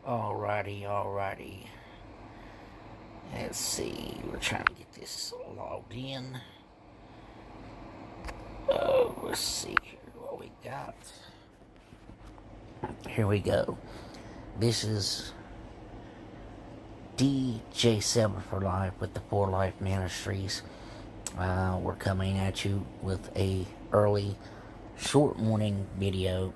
Alrighty. Let's see. We're trying to get this logged in. Let's see here what we got. Here we go. This is DJ7 for Life with the For Life Ministries. We're coming at you with a early, short morning video.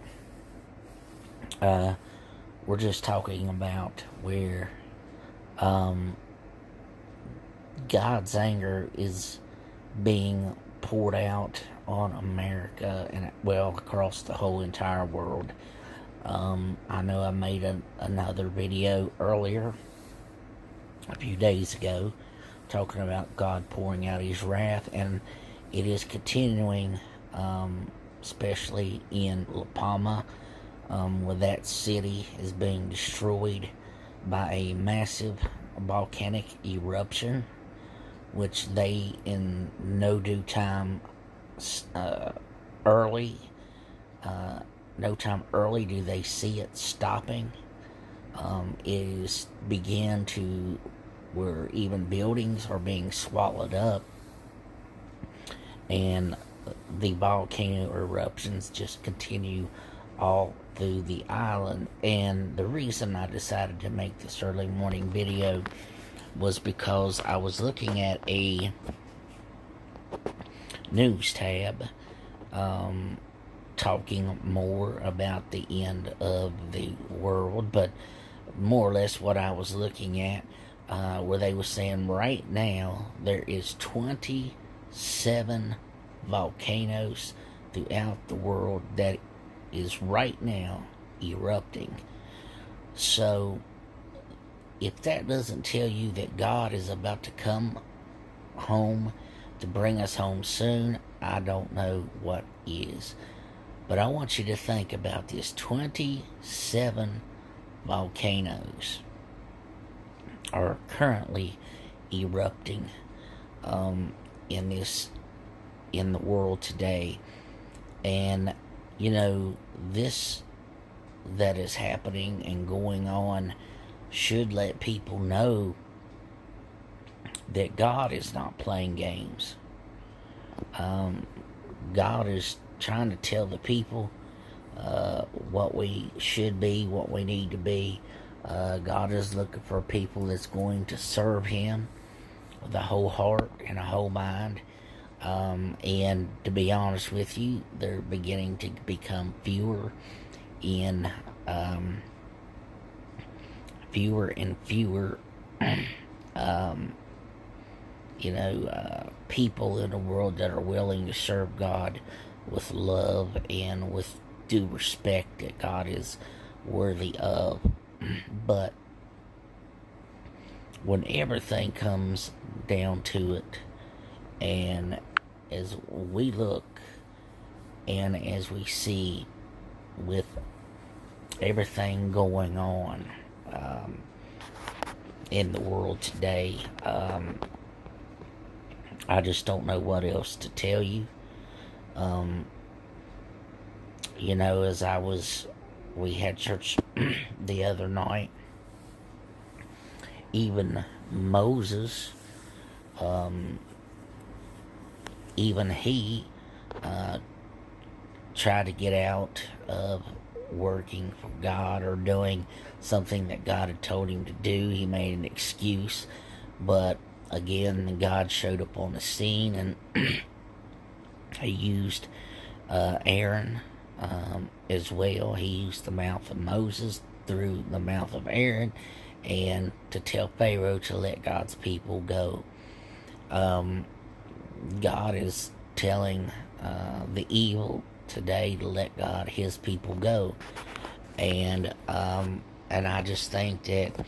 We're just talking about where God's anger is being poured out on America and, well, across the whole entire world. I know I made another video earlier, a few days ago, talking about God pouring out his wrath, and it is continuing, especially in La Palma, where that city is being destroyed by a massive volcanic eruption, which they, in no due time early do they see it stopping. It is began to where even buildings are being swallowed up, and the volcano eruptions just continue all through the island. And the reason I decided to make this early morning video was because I was looking at a news tab talking more about the end of the world, but more or less what I was looking at, where they were saying right now there is 27 volcanoes throughout the world that is right now erupting. So if that doesn't tell you that God is about to come home to bring us home soon, I don't know what is. But I want you to think about this. 27 volcanoes are currently erupting in the world today. And this that is happening and going on should let people know that God is not playing games. God is trying to tell the people what we should be, what we need to be. God is looking for people that's going to serve him with a whole heart and a whole mind. And to be honest with you, they're beginning to become fewer and fewer people in the world that are willing to serve God with love and with due respect that God is worthy of. But when everything comes down to it, and as we look and as we see with everything going on in the world today, I just don't know what else to tell you. We had church the other night. Even Moses, even he tried to get out of working for God or doing something that God had told him to do. He made an excuse, but again, God showed up on the scene, and he used Aaron as well. He used the mouth of Moses through the mouth of Aaron, and to tell Pharaoh to let God's people go. God is telling the evil today to let his people go, and I just think that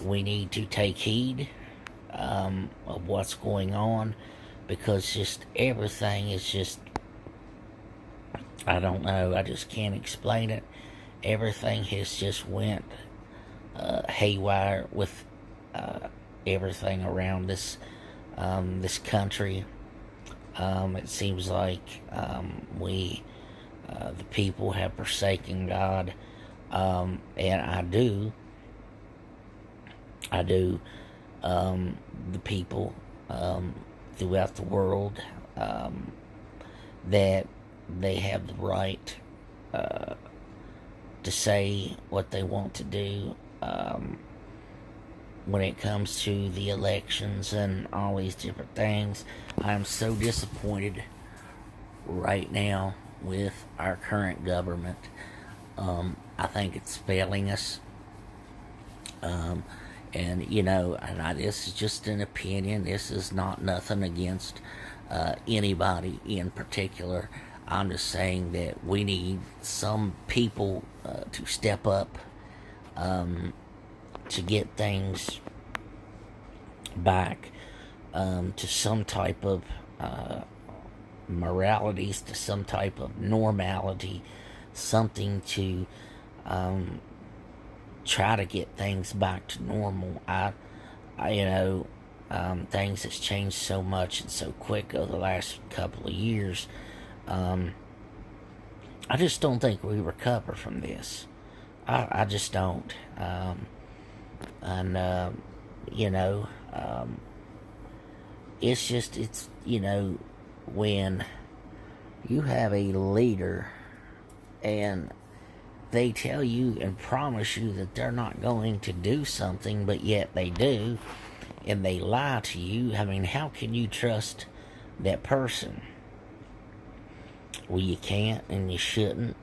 we need to take heed of what's going on, because just everything is just, I don't know, I just can't explain it. Everything has just went haywire with everything around this country. It seems like the people have forsaken God, and I do I do the people throughout the world that they have the right to say what they want to do when it comes to the elections and all these different things. I'm so disappointed right now with our current government. I think it's failing us. And this is just an opinion. This is not nothing against anybody in particular. I'm just saying that we need some people to step up to get things back to some type of moralities, to some type of normality, something to try to get things back to normal. Things has changed so much and so quick over the last couple of years. I just don't think we recover from this. I just don't. And when you have a leader and they tell you and promise you that they're not going to do something, but yet they do, and they lie to you, I mean, how can you trust that person? Well, you can't and you shouldn't.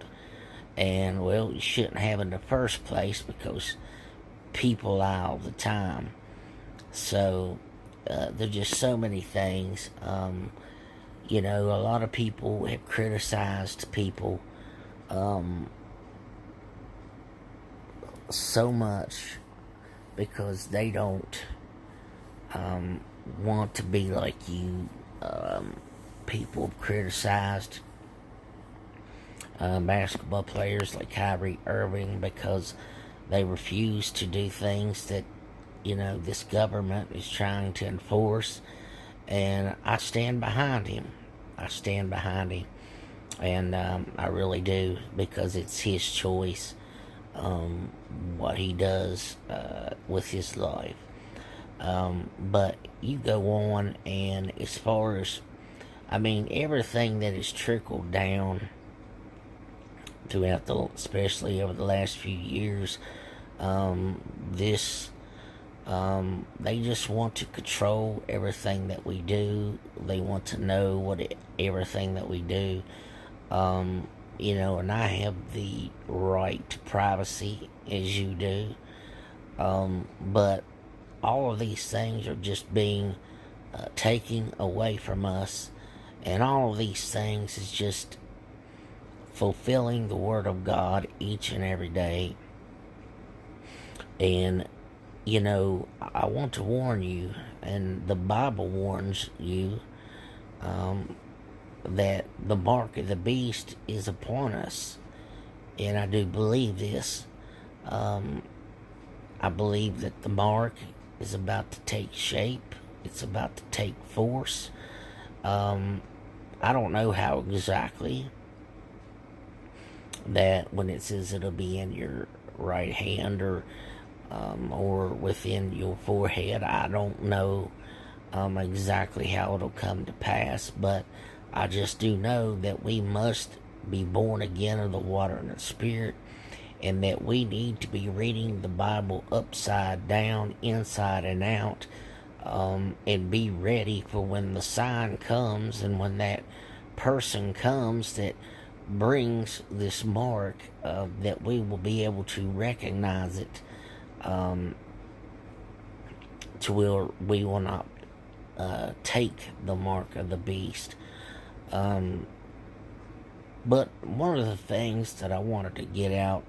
And, well, you shouldn't have in the first place because people lie all the time. So, there's just so many things. A lot of people have criticized people so much because they don't want to be like you. People have criticized basketball players like Kyrie Irving because they refuse to do things that this government is trying to enforce, and I stand behind him. And I really do, because it's his choice what he does with his life. But you go on, and as far as everything that has trickled down throughout especially over the last few years, they just want to control everything that we do. They want to know everything that we do. And I have the right to privacy as you do. But all of these things are just being taken away from us. And all of these things is just fulfilling the Word of God each and every day. And, I want to warn you, and the Bible warns you, that the mark of the beast is upon us. And I do believe this. I believe that the mark is about to take shape. It's about to take force. I don't know how exactly that when it says it'll be in your right hand or within your forehead. I don't know exactly how it'll come to pass, but I just do know that we must be born again of the water and the Spirit, and that we need to be reading the Bible upside down, inside and out, and be ready for when the sign comes, and when that person comes that brings this mark, that we will be able to recognize it, to where we will not take the mark of the beast. But one of the things that I wanted to get out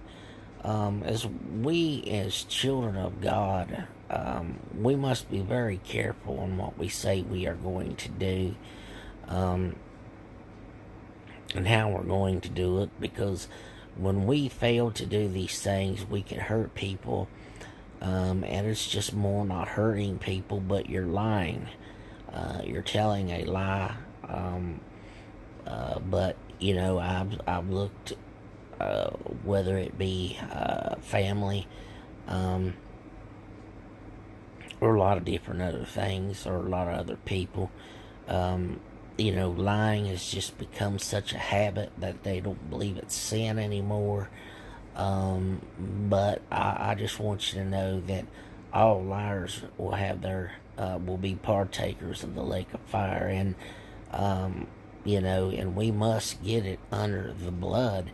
is we as children of God, we must be very careful on what we say we are going to do, and how we're going to do it, because when we fail to do these things, we can hurt people, and it's just more not hurting people, but you're lying. You're telling a lie. But I've looked, whether it be family, or a lot of different other things, or a lot of other people. Lying has just become such a habit that they don't believe it's sin anymore. But I just want you to know that all liars will have will be partakers of the lake of fire, and we must get it under the blood.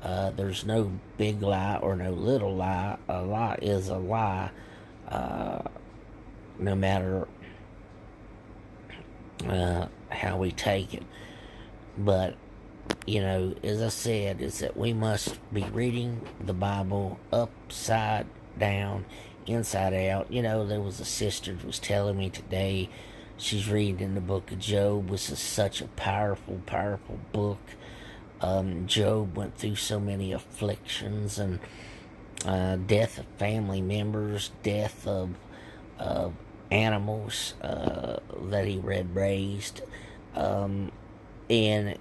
There's no big lie or no little lie. A lie is a lie, no matter how we take it. But as I said, is that we must be reading the Bible upside down, inside out. There was a sister who was telling me today she's reading the book of Job, which is such a powerful, powerful book. Job went through so many afflictions and death of family members, death of animals that he raised. And,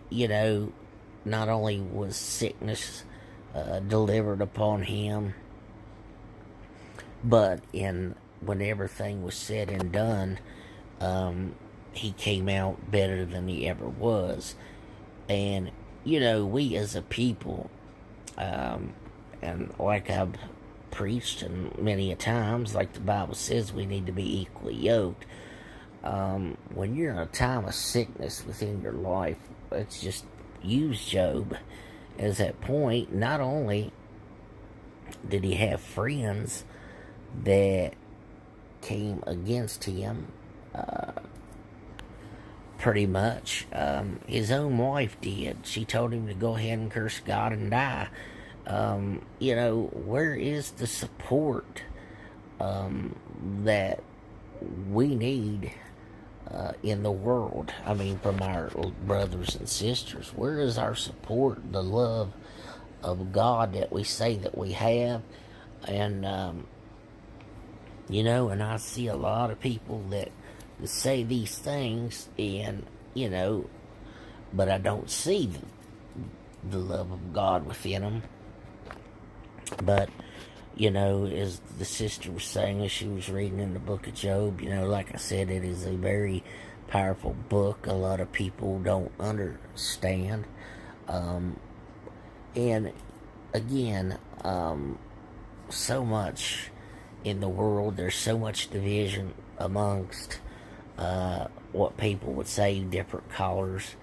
not only was sickness delivered upon him, but when everything was said and done, he came out better than he ever was. And, we as a people, and like I've preached and many a times, like the Bible says, we need to be equally yoked. When you're in a time of sickness within your life, let's just use Job as that point. Not only did he have friends that came against him, pretty much, his own wife did. She told him to go ahead and curse God and die. Where is the support that we need in the world? I mean, from our brothers and sisters. Where is our support, the love of God that we say that we have? And, and I see a lot of people that say these things, and, but I don't see the love of God within them. But, as the sister was saying as she was reading in the book of Job, like I said, it is a very powerful book. A lot of people don't understand. And again, so much in the world, there's so much division amongst what people would say different colors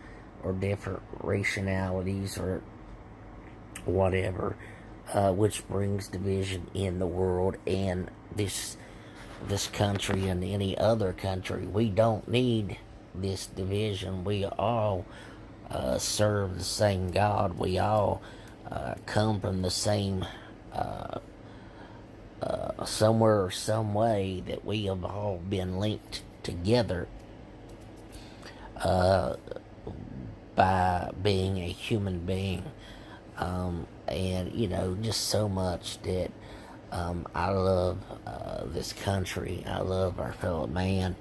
or different rationalities or whatever, which brings division in the world and this country and any other country. We don't need this division. We all serve the same God. We all come from the same somewhere or some way, that we have all been linked together by being a human being. And just so much that I love this country. I love our fellow man.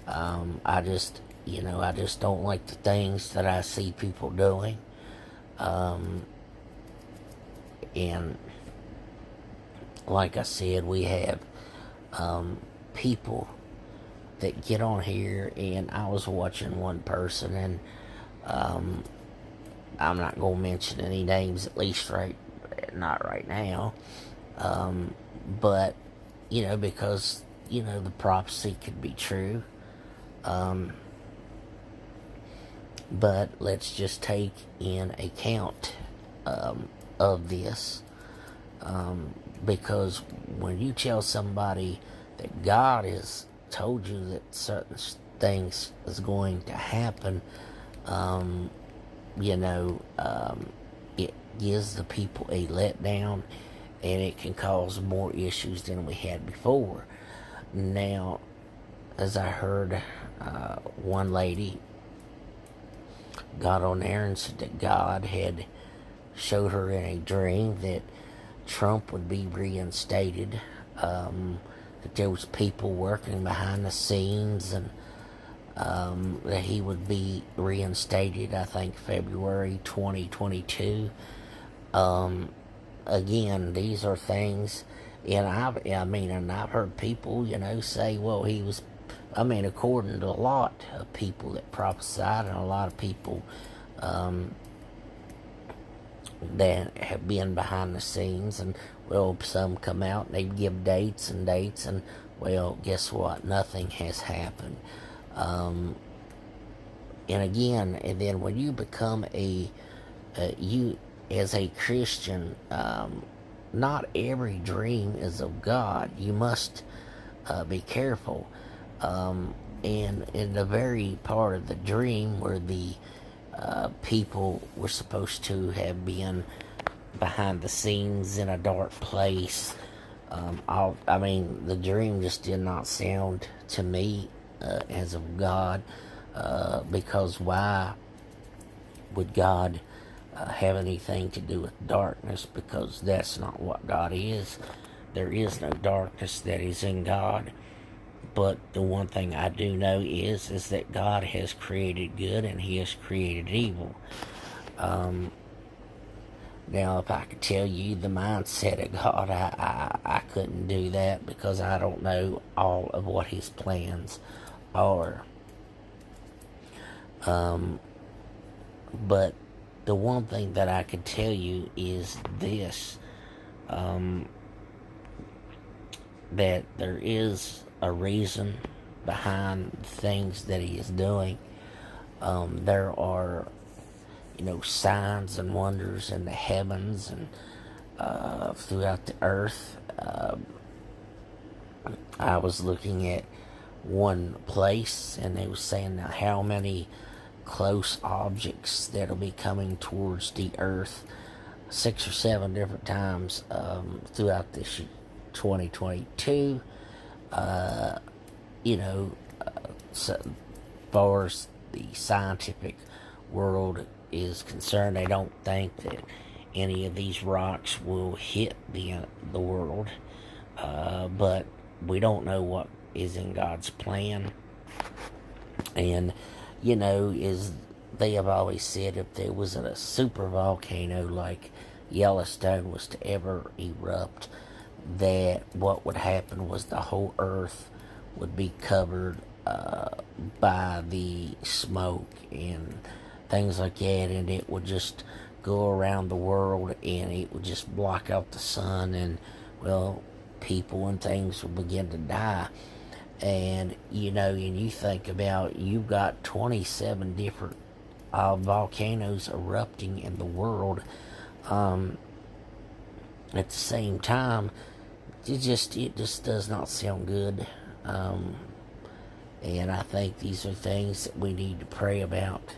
I just don't like the things that I see people doing. And like I said, we have people that get on here, and I was watching one person, and I'm not going to mention any names, at least not right now. But, because, the prophecy could be true. But let's just take in account of this. Because when you tell somebody that God has told you that certain things is going to happen, it gives the people a letdown, and it can cause more issues than we had before. Now, as I heard one lady got on there and said that God had showed her in a dream that Trump would be reinstated, that there was people working behind the scenes, and that he would be reinstated, I think, February 2022. Again, these are things And I've heard people, say, well, he was. According to a lot of people that prophesied, and a lot of people that have been behind the scenes, and well, some come out and they give dates and dates, and well, guess what? Nothing has happened. And again, and then when you become you as a Christian, not every dream is of God. You must be careful. And in the very part of the dream where the people were supposed to have been behind the scenes in a dark place, the dream just did not sound to me as of God, because why would God have anything to do with darkness? Because that's not what God is. There is no darkness that is in God. But the one thing I do know is that God has created good and He has created evil. Now, if I could tell you the mindset of God, I couldn't do that, because I don't know all of what His plans are. But the one thing that I could tell you is this, that there is a reason behind things that He is doing. There are, signs and wonders in the heavens and throughout the earth. I was looking at one place, and they were saying how many close objects that'll be coming towards the earth 6 or 7 different times throughout this 2022. So far as the scientific world is concerned, they don't think that any of these rocks will hit the world, but we don't know what is in God's plan. And is they have always said, if there was a super volcano like Yellowstone was to ever erupt, that what would happen was the whole earth would be covered by the smoke and things like that, and it would just go around the world, and it would just block out the sun, and well, people and things would begin to die. And and you think about, you've got 27 different volcanoes erupting in the world at the same time. It just does not sound good. And I think these are things that we need to pray about.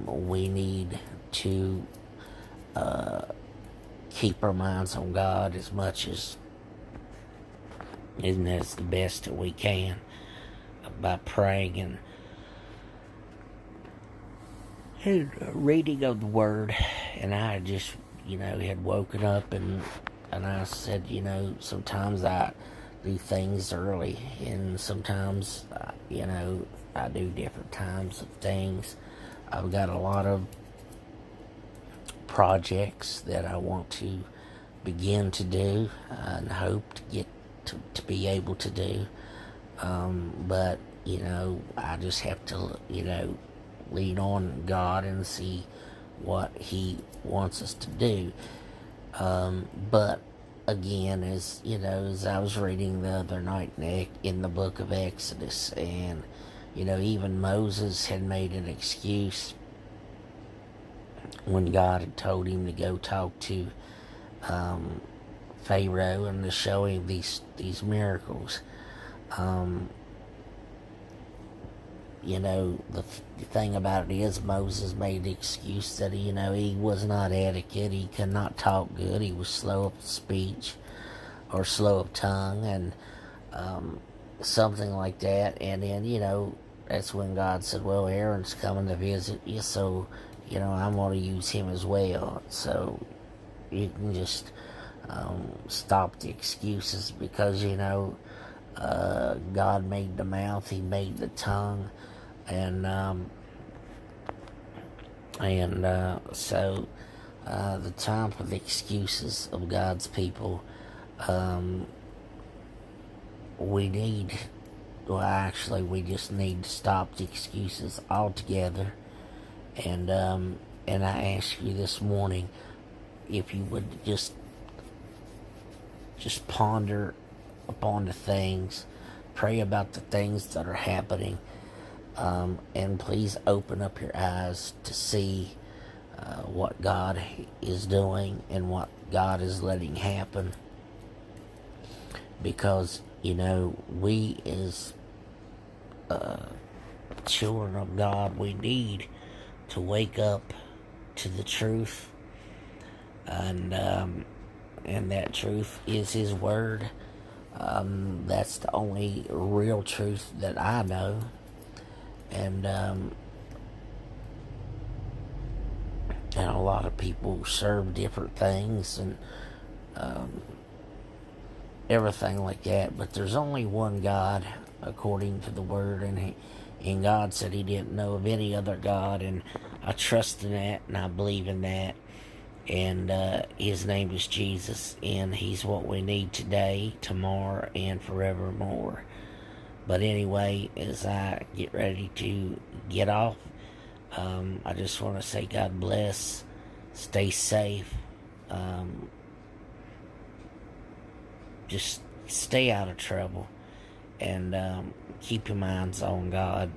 We need to keep our minds on God as much as that's the best that we can, by praying and reading of the Word. And I just, had woken up, and I said, sometimes I do things early, and sometimes, I do different times of things. I've got a lot of projects that I want to begin to do and hope to get to be able to do. But, I just have to, lean on God and see what He wants us to do. But again, as I was reading the other night in the book of Exodus, and even Moses had made an excuse when God had told him to go talk to Pharaoh and to show him these miracles. The thing about it is, Moses made the excuse that he was not adequate, he could not talk good, he was slow of speech or slow of tongue, and something like that. And then that's when God said, well, Aaron's coming to visit you, so I'm going to use him as well. So you can just stop the excuses, because God made the mouth, He made the tongue, and so the time for the excuses of God's people Um, we need, well, actually, we just need to stop the excuses altogether. And I ask you this morning if you would just ponder upon the things, pray about the things that are happening, and please open up your eyes to see what God is doing and what God is letting happen. Because, we as children of God, we need to wake up to the truth, and that truth is His Word. That's the only real truth that I know, and a lot of people serve different things and everything like that. But there's only one God, according to the Word, and God said He didn't know of any other God, and I trust in that, and I believe in that. And His name is Jesus, and He's what we need today, tomorrow, and forevermore. But anyway, as I get ready to get off, I just want to say God bless, stay safe, just stay out of trouble, and keep your minds on God,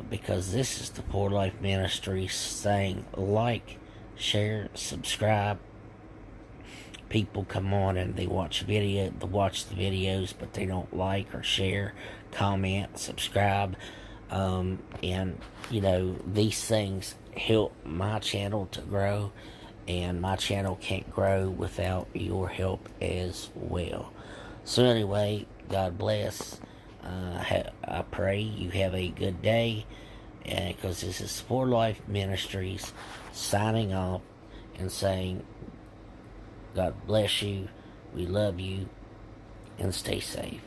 because this is the Poor Life Ministry saying, like, share, subscribe. People come on and they watch the videos, but they don't like or share, comment, subscribe, and these things help my channel to grow, and my channel can't grow without your help as well. So anyway, God bless. I pray you have a good day, because this is For Life Ministries signing off and saying, God bless you, we love you, and stay safe.